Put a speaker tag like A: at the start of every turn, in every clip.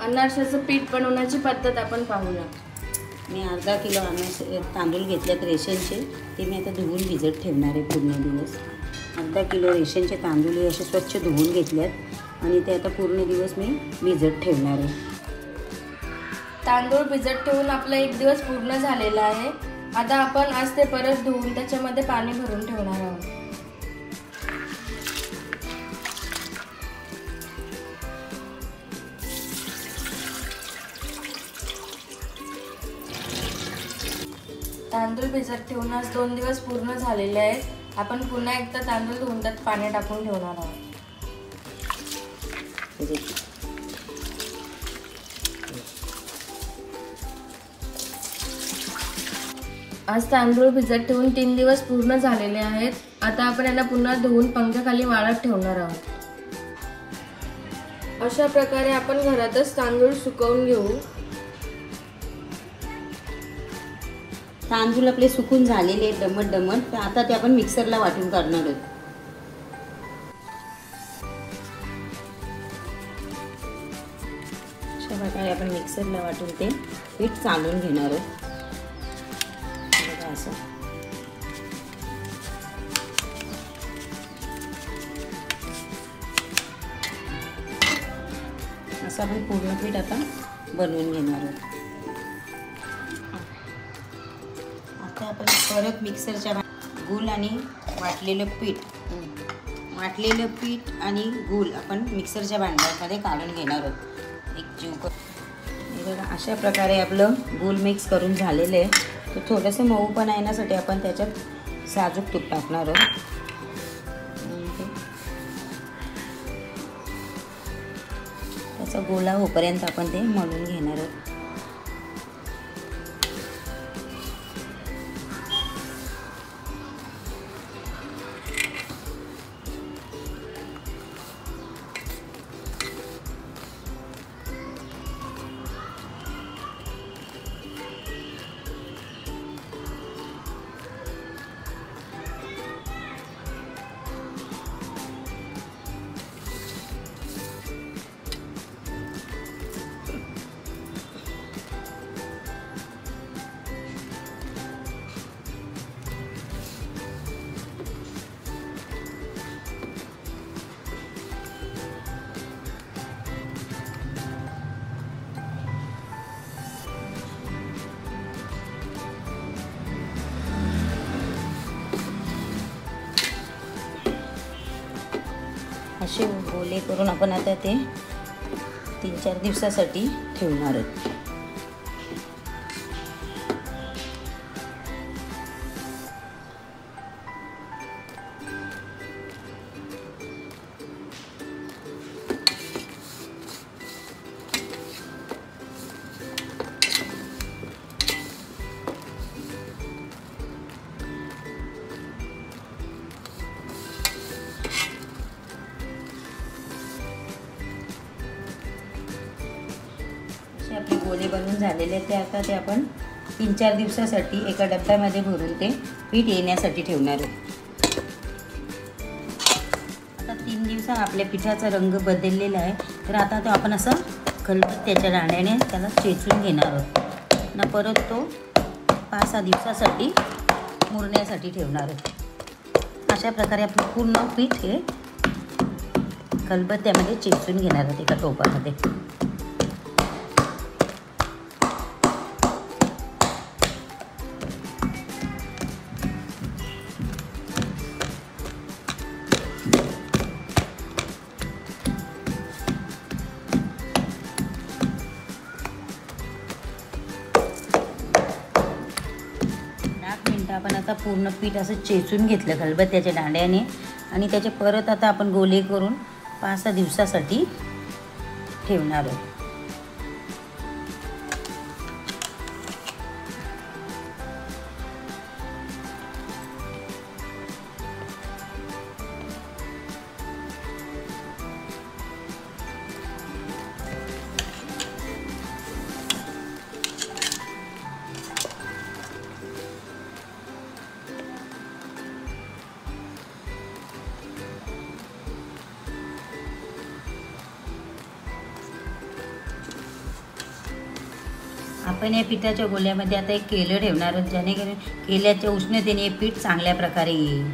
A: अनारसाचं पीठ बनवण्याची पद्धत आपण पाहूया।
B: मी अर्धा किलो तांदूळ घेतलेत रेशनचे, ते मी आता धुवून भिजत ठेवणार आहे पूर्ण दिवस। अर्धा किलो रेशनचे तांदूळ असे स्वच्छ धुवून घेतलेत आणि ते आता पूर्ण दिवस मी भिजत ठेवणार आहे।
A: तांदूळ भिजत ठेवून आपला एक दिवस पूर्ण झालेला आहे। आता आपण आज ते परत धुवून त्याच्यामध्ये पाणी भरून ठेवणार आहोत। तांदूळ भिजत ठेवून आज 2 दिवस पूर्ण झालेले आहेत। आपण पुन्हा एकदा तांदूळ धुवून त्यात पाणी टाकून ठेवणार आहोत। आज तांदूळ भिजत ठेवून 3 दिवस पूर्ण झालेले आहेत। आता आपण यांना पुन्हा धुवून पंख्याखाली वाळत ठेवणार आहोत। अशा प्रकारे आपण घरातच तांदूळ सुकवून घेऊ।
B: तांदूळ आपले सुकून झालेले दमट दमट, तर आता ते आपण मिक्सरला वाटून काढणार आहोत। अशा प्रकारे आपण मिक्सरला वाटून ते पीठ चालून घेणार आहोत। बघा असं आपण पूर्ण पीठ आता बनवून घेणार आहोत। आता आपण परत मिक्सरच्या गूळ आणि वाटलेलं पीठ आणि गूळ आपण मिक्सरच्या भांड्यामध्ये काढून घेणार आहोत। एक जीव करून बघा अशा प्रकारे आपलं गूळ मिक्स करून झालेलं आहे। तर थोडंसं मऊपणा येण्यासाठी आपण त्याच्यात साजूक तूप टाकणार आहोत। त्याचा गोळा होईपर्यंत आपण ते मळून घेणार आहोत। असे गोले करून आपण आता ते 3-4 दिवसासाठी ठेवणार आहोत। आपले गोले बनवून झालेले ते आता ते आपण 3-4 दिवसासाठी एका डब्यामध्ये भरून ते पीठ येण्यासाठी ठेवणार आहोत। आता 3 दिवसात आपल्या पिठाचा रंग बदललेला आहे, तर आता तो आपण असं खलबत्त्याच्या दाण्याने त्याला चेचून घेणार आहोत ना। परत तो 5-6 दिवसासाठी मुरण्यासाठी ठेवणार आहोत। अशा प्रकारे आपण पूर्ण पीठ हे खलबत्त्यामध्ये चेचून घेणार आहोत एका टोपामध्ये। आपण आता पूर्ण पीठ असं चेचून घेतलं खलबत्त्याच्या दांड्याने आणि त्याचे परत आता आपण गोले करून 5-6 दिवसासाठी ठेवणार आहोत। आपण या पिठाच्या गोळ्यामध्ये आता एक केलं ठेवणार आहोत, जेणेकरून केल्याच्या उष्णतेने हे पीठ चांगल्या प्रकारे येईल.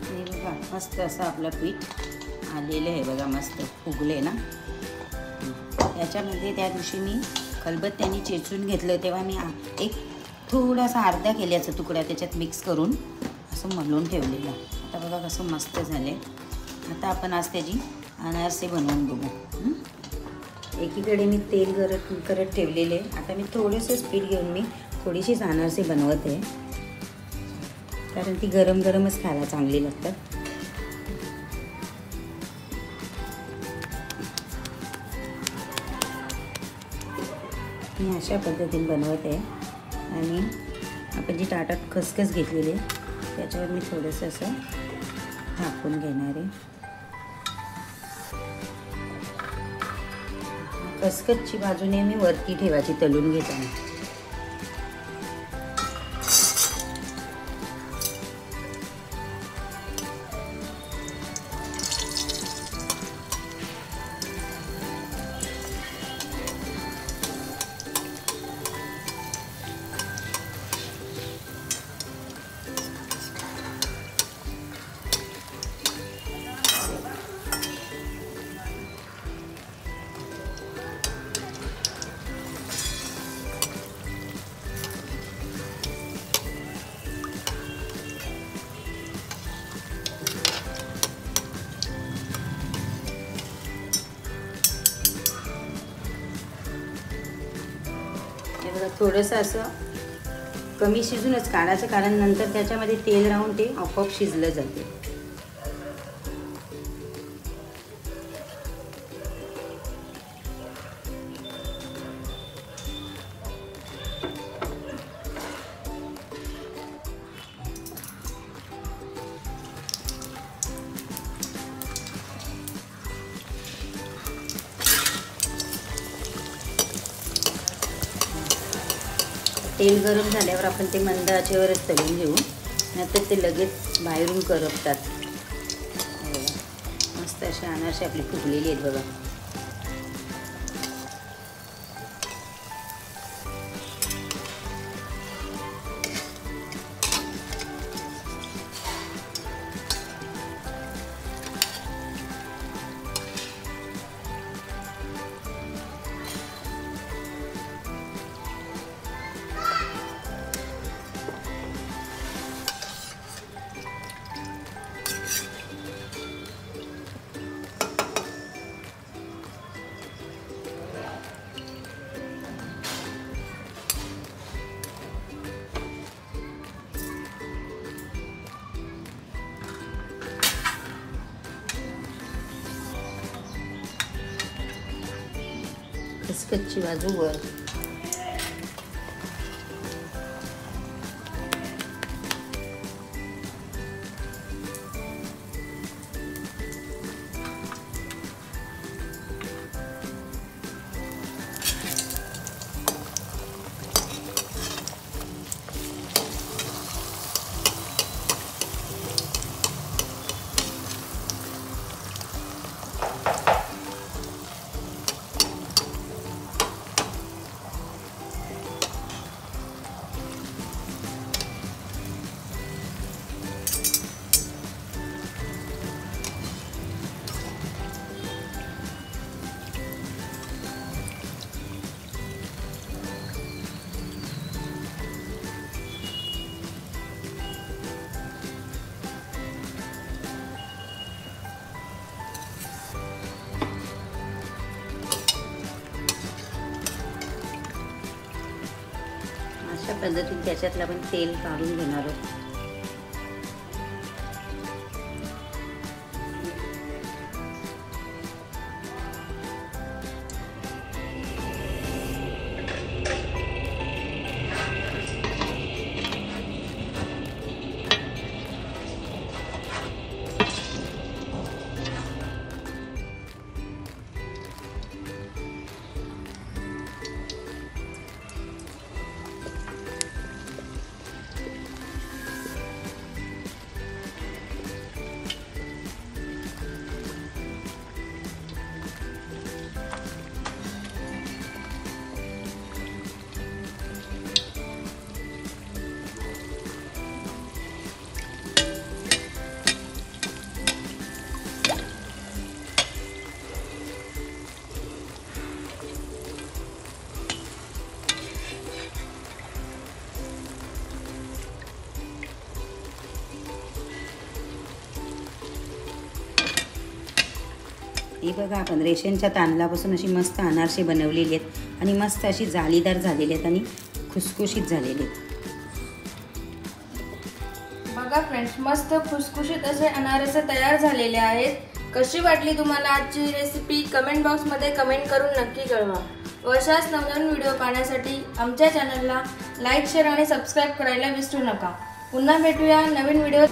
B: हे बघा मस्त असं आपलं पीठ आलेलं आहे बघा, मस्त फुगले ना. याच्यामध्ये त्या दिवशी मी खलबत्त्याने चेचून घेतलं, तेव्हा मी एक थोडासा अर्धा केल्याचा तुकडा त्याच्यात मिक्स करून असं मळून ठेवलेलं. आता बघा कसं मस्त झाले. आता आपण आज त्याची अनारसे बनवून बघू. एकीकडे मी तेल करत ठेवलेले. आता मी थोडंसंच पीठ घेऊन मी थोडीशीच अनारसे बनवत आहे, कारण ती गरम गरमच खायला चांगली लागतात. मी अशा पद्धतीने बनवत आहे. आणि आपण जी ताटात खसखस घेतलेली त्याच्यावर मी थोडंसं असं टाकून घेणार आहे. खसखसची बाजूने मी वरती ठेवायची तळून घेताना. थोडंसं असं कमी शिजूनच काढायचं, कारण नंतर त्याच्यामध्ये तेल राहून ते आपोआप शिजलं जाते. तेल गरम झाल्यावर आपण ते मंद आचेवरच तळून घेऊ, नाहीतर ते लगेच बाहेरून करपतात. मस्त असे अनारसे आपली फुगलेली आहेत बघा. खसखसची बाजू वर. अशा पद्धतीने त्याच्यातलं आपण तेल काढून घेणार आहोत. हे बघा आपण रेशनच्या तांदळापासून अशी मस्त अनारसे बनवलेली आहेत आणि मस्त अशी जाळीदार झालेली आहेत आणि खुसखुशीत झालेली आहेत.
A: बघा फ्रेंड्स, मस्त खुसखुशीत असे अनारसे तयार झालेले आहेत. कशी वाटली तुम्हाला आजची रेसिपी कमेंट बॉक्समध्ये कमेंट करून नक्की कळवा. व अशाच नवनवीन व्हिडिओ पाहण्यासाठी आमच्या चॅनलला लाईक, शेअर आणि सबस्क्राईब करायला विसरू नका. पुन्हा भेटूया नवीन व्हिडिओ.